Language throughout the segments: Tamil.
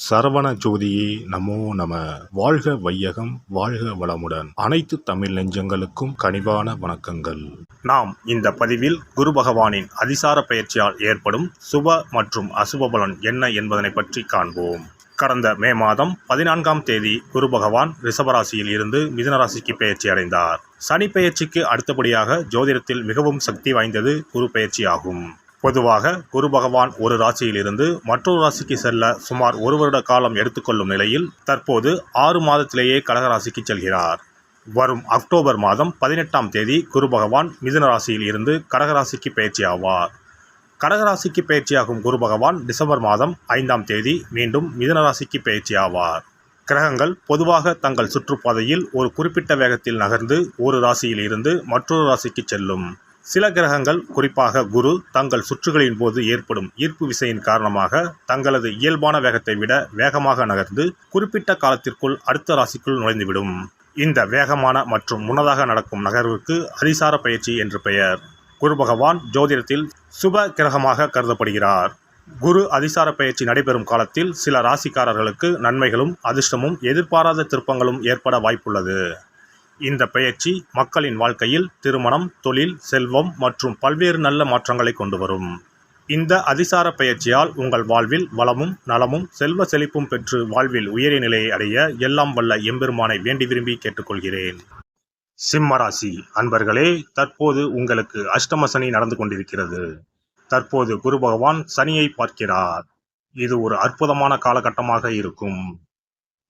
சரவண ஜோதியே நமோ நம. வாழ்க வையகம், வாழ்க வளமுடன். அனைத்து தமிழ் நெஞ்சங்களுக்கும் கனிவான வணக்கங்கள். நாம் இந்த பதிவில் குரு பகவானின் அதிசார பெயர்ச்சியால் ஏற்படும் சுப மற்றும் அசுப பலன் என்ன என்பதனை பற்றி காண்போம். கடந்த மே மாதம் 14ஆம் தேதி குரு பகவான் ரிஷபராசியில் இருந்து மிதுனராசிக்கு பெயர்ச்சி அடைந்தார். சனி பெயர்ச்சிக்கு அடுத்தபடியாக ஜோதிடத்தில் மிகவும் சக்தி வாய்ந்தது குரு பெயர்ச்சி ஆகும். பொதுவாக குரு பகவான் ஒரு ராசியிலிருந்து மற்றொரு ராசிக்கு செல்ல சுமார் 1 வருட காலம் எடுத்துக்கொள்ளும் நிலையில் தற்போது 6 மாதத்திலேயே கடகராசிக்கு செல்கிறார். வரும் அக்டோபர் மாதம் 18ஆம் தேதி குரு பகவான் மிதுன ராசியில் இருந்து கடகராசிக்கு பயிற்சி ஆவார். கடகராசிக்கு பயிற்சியாகும் குரு பகவான் டிசம்பர் மாதம் 5ஆம் தேதி மீண்டும் மிதுன ராசிக்கு பயிற்சி ஆவார். கிரகங்கள் பொதுவாக தங்கள் சுற்றுப்பாதையில் ஒரு குறிப்பிட்ட வேகத்தில் நகர்ந்து ஒரு ராசியில் இருந்து மற்றொரு ராசிக்கு செல்லும். சில கிரகங்கள், குறிப்பாக குரு, தங்கள் சுற்றுகளின் போது ஏற்படும் ஈர்ப்பு விசையின் காரணமாக தங்களது இயல்பான வேகத்தை விட வேகமாக நகர்ந்து குறிப்பிட்ட காலத்திற்குள் அடுத்த ராசிக்குள் நுழைந்துவிடும். இந்த வேகமான மற்றும் முன்னதாக நடக்கும் நகர்வுக்கு அதிசார பயிற்சி என்று பெயர். குரு பகவான் ஜோதிடத்தில் சுப கிரகமாக கருதப்படுகிறார். குரு அதிசார பயிற்சி நடைபெறும் காலத்தில் சில ராசிக்காரர்களுக்கு நன்மைகளும் அதிர்ஷ்டமும் எதிர்பாராத திருப்பங்களும் ஏற்பட வாய்ப்புள்ளது. இந்த பெயர்ச்சி மக்களின் வாழ்க்கையில் திருமணம், தொழில், செல்வம் மற்றும் பல்வேறு நல்ல மாற்றங்களை கொண்டு வரும். இந்த அதிசார பெயர்ச்சியால் உங்கள் வாழ்வில் வளமும் நலமும் செல்வ செழிப்பும் பெற்று வாழ்வில் உயரிய நிலையை அடைய எல்லாம் வல்ல எம்பெருமானை வேண்டி விரும்பி கேட்டுக்கொள்கிறேன். சிம்மராசி அன்பர்களே, தற்போது உங்களுக்கு அஷ்டம சனி நடந்து கொண்டிருக்கிறது. தற்போது குரு பகவான் சனியை பார்க்கிறார். இது ஒரு அற்புதமான காலகட்டமாக இருக்கும்.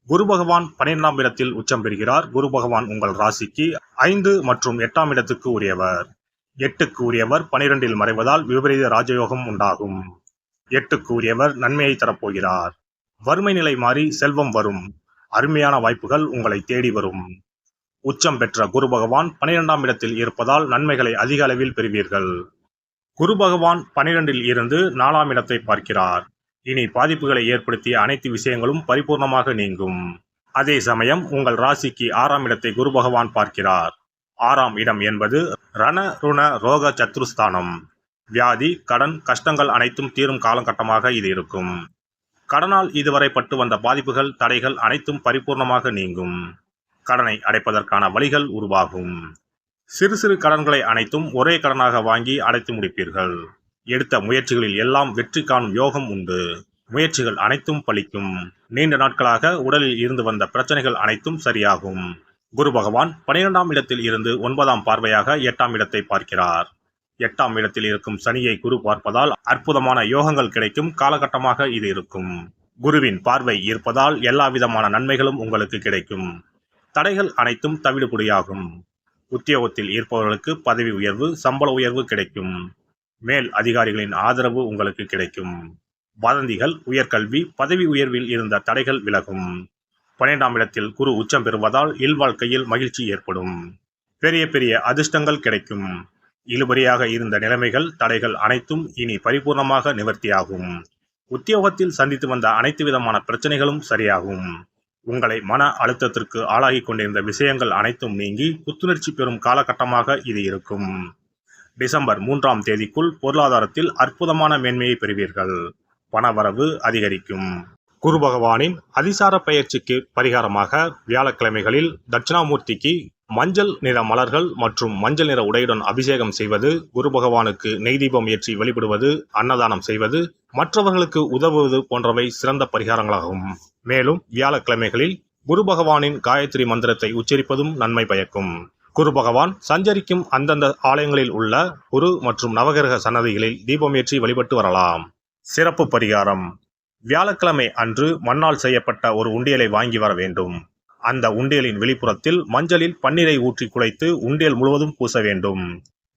குரு பகவான் 12ஆம் இடத்தில் உச்சம் பெறுகிறார். குரு பகவான் உங்கள் ராசிக்கு 5 மற்றும் 8ஆம் இடத்துக்கு உரியவர். 8க்கு உரியவர் 12இல் மறைவதால் விபரீத ராஜயோகம் உண்டாகும். 8க்கு உரியவர் நன்மையை தரப்போகிறார். வறுமை நிலை மாறி செல்வம் வரும். அருமையான வாய்ப்புகள் உங்களை தேடி வரும். உச்சம் பெற்ற குரு பகவான் 12ஆம் இடத்தில் இருப்பதால் நன்மைகளை அதிக அளவில் பெறுவீர்கள். குரு பகவான் 12இல் இருந்து 4ஆம் இடத்தை பார்க்கிறார். இனி பாதிப்புகளை ஏற்படுத்திய அனைத்து விஷயங்களும் பரிபூர்ணமாக நீங்கும். அதே சமயம் உங்கள் ராசிக்கு 6ஆம் இடத்தை குரு பகவான் பார்க்கிறார். 6ஆம் இடம் என்பது ரண ருண ரோக சத்ருஸ்தானம். வியாதி, கடன், கஷ்டங்கள் அனைத்தும் தீரும் காலகட்டமாக இது இருக்கும். கடனால் இதுவரை பட்டு வந்த பாதிப்புகள், தடைகள் அனைத்தும் பரிபூர்ணமாக நீங்கும். கடனை அடைப்பதற்கான வழிகள் உருவாகும். சிறு சிறு கடன்களை அனைத்தும் ஒரே கடனாக வாங்கி அடைத்து முடிப்பீர்கள். எடுத்த முயற்சிகளில் எல்லாம் வெற்றி காணும் யோகம் உண்டு. முயற்சிகள் அனைத்தும் பலிக்கும். நீண்ட நாட்களாக உடலில் இருந்து வந்த பிரச்சனைகள் அனைத்தும் சரியாகும். குரு பகவான் 12ஆம் இடத்தில் இருந்து 9ஆம் பார்வையாக 8ஆம் இடத்தை பார்க்கிறார். 8ஆம் இடத்தில் இருக்கும் சனியை குரு பார்ப்பதால் அற்புதமான யோகங்கள் கிடைக்கும் காலகட்டமாக இது இருக்கும். குருவின் பார்வை இருப்பதால் எல்லா விதமான நன்மைகளும் உங்களுக்கு கிடைக்கும். தடைகள் அனைத்தும் தவிடுபொடியாகும். உத்தியோகத்தில் இருப்பவர்களுக்கு பதவி உயர்வு, சம்பள உயர்வு கிடைக்கும். மேல் அதிகாரிகளின் ஆதரவு உங்களுக்கு கிடைக்கும். வதந்திகள், உயர்கல்வி, பதவி உயர்வில் இருந்த தடைகள் விலகும். 12ஆம் இடத்தில் குரு உச்சம் பெறுவதால் இல்வாழ்க்கையில் மகிழ்ச்சி ஏற்படும். பெரிய பெரிய அதிர்ஷ்டங்கள் கிடைக்கும். இழுபறியாக இருந்த நிலைமைகள், தடைகள் அனைத்தும் இனி பரிபூர்ணமாக நிவர்த்தியாகும். உத்தியோகத்தில் சந்தித்து வந்த அனைத்து விதமான பிரச்சனைகளும் சரியாகும். உங்களை மன அழுத்தத்திற்கு ஆளாகி கொண்டிருந்த விஷயங்கள் அனைத்தும் நீங்கி புத்துணர்ச்சி பெறும் காலகட்டமாக இது இருக்கும். டிசம்பர் 3ஆம் தேதிக்குள் பொருளாதாரத்தில் அற்புதமான மேன்மையை பெறுவீர்கள். பணவரவு அதிகரிக்கும். குரு பகவானின் அதிசார பெயர்ச்சிக்கு பரிகாரமாக வியாழக்கிழமைகளில் தட்சிணாமூர்த்திக்கு மஞ்சள் நிற மலர்கள் மற்றும் மஞ்சள் நிற உடையுடன் அபிஷேகம் செய்வது, குரு பகவானுக்கு நெய் தீபம் ஏற்றி வழிபடுவது, அன்னதானம் செய்வது, மற்றவர்களுக்கு உதவுவது போன்றவை சிறந்த பரிகாரங்களாகும். மேலும் வியாழக்கிழமைகளில் குரு பகவானின் காயத்ரி மந்திரத்தை உச்சரிப்பதும் நன்மை பயக்கும். குரு பகவான் சஞ்சரிக்கும் அந்தந்த ஆலயங்களில் உள்ள குரு மற்றும் நவகிரக சன்னதிகளில் தீபமேற்றி வழிபட்டு வரலாம். சிறப்பு பரிகாரம்: வியாழக்கிழமை அன்று மண்ணால் செய்யப்பட்ட ஒரு உண்டியலை வாங்கி வர வேண்டும். அந்த உண்டியலின் வெளிப்புறத்தில் மஞ்சளில் பன்னீரை ஊற்றி குழைத்து உண்டியல் முழுவதும் பூச வேண்டும்.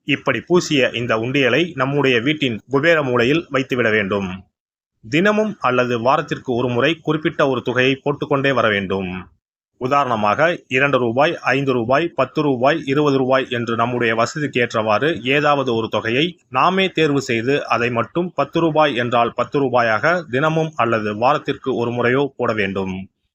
இப்படி பூசிய இந்த உண்டியலை நம்முடைய வீட்டின் குபேர மூலையில் வைத்துவிட வேண்டும். தினமும் அல்லது வாரத்திற்கு ஒரு முறை குறிப்பிட்ட ஒரு தொகையை போட்டுக்கொண்டே வர வேண்டும். உதாரணமாக 2 ரூபாய், 5 ரூபாய், 10 ரூபாய், 20 ரூபாய் என்று நம்முடைய வசதிக்கு ஏற்றவாறு ஏதாவது ஒரு தொகையை நாமே தேர்வு செய்து அதை மட்டும் 10 ரூபாய் என்றால் 10 ரூபாயாக தினமும் அல்லது வாரத்திற்கு ஒரு முறையோ போட வேண்டும்.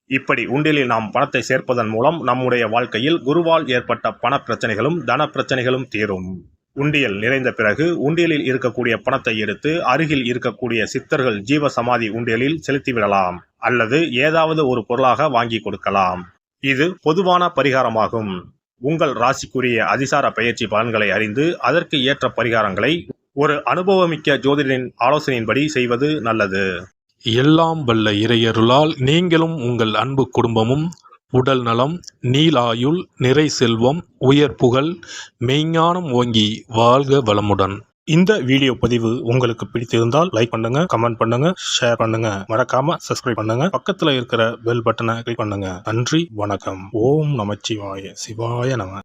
இப்படி உண்டியலில் நாம் பணத்தை சேர்ப்பதன் மூலம் நம்முடைய வாழ்க்கையில் குருவால் ஏற்பட்ட பண பிரச்சனைகளும் தன பிரச்சனைகளும் தீரும். உண்டியல் நிறைந்த பிறகு உண்டியலில் இருக்கக்கூடிய பணத்தை எடுத்து அருகில் இருக்கக்கூடிய சித்தர்கள் ஜீவ சமாதி உண்டியலில் செலுத்திவிடலாம். அல்லது ஏதாவது ஒரு பொருளாக வாங்கி கொடுக்கலாம். இது பொதுவான பரிகாரமாகும். உங்கள் ராசிக்குரிய அதிசார பெயர்ச்சி பலன்களை அறிந்து அதற்கு ஏற்ற பரிகாரங்களை ஒரு அனுபவமிக்க ஜோதிடரின் ஆலோசனையின்படி செய்வது நல்லது. எல்லாம் வல்ல இறையருளால் நீங்களும் உங்கள் அன்பு குடும்பமும் உடல் நலம், நீலாயுள், நிறை செல்வம், உயர் புகழ், மெய்ஞானம் ஓங்கி வாழ்க வளமுடன். இந்த வீடியோ பதிவு உங்களுக்கு பிடித்திருந்தால் லைக் பண்ணுங்க, கமெண்ட் பண்ணுங்க, ஷேர் பண்ணுங்க. மறக்காம சப்ஸ்கிரைப் பண்ணுங்க. பக்கத்துல இருக்கிற பெல் பட்டனை கிளிக் பண்ணுங்க. நன்றி, வணக்கம். ஓம் நமச்சிவாய. சிவாய நம.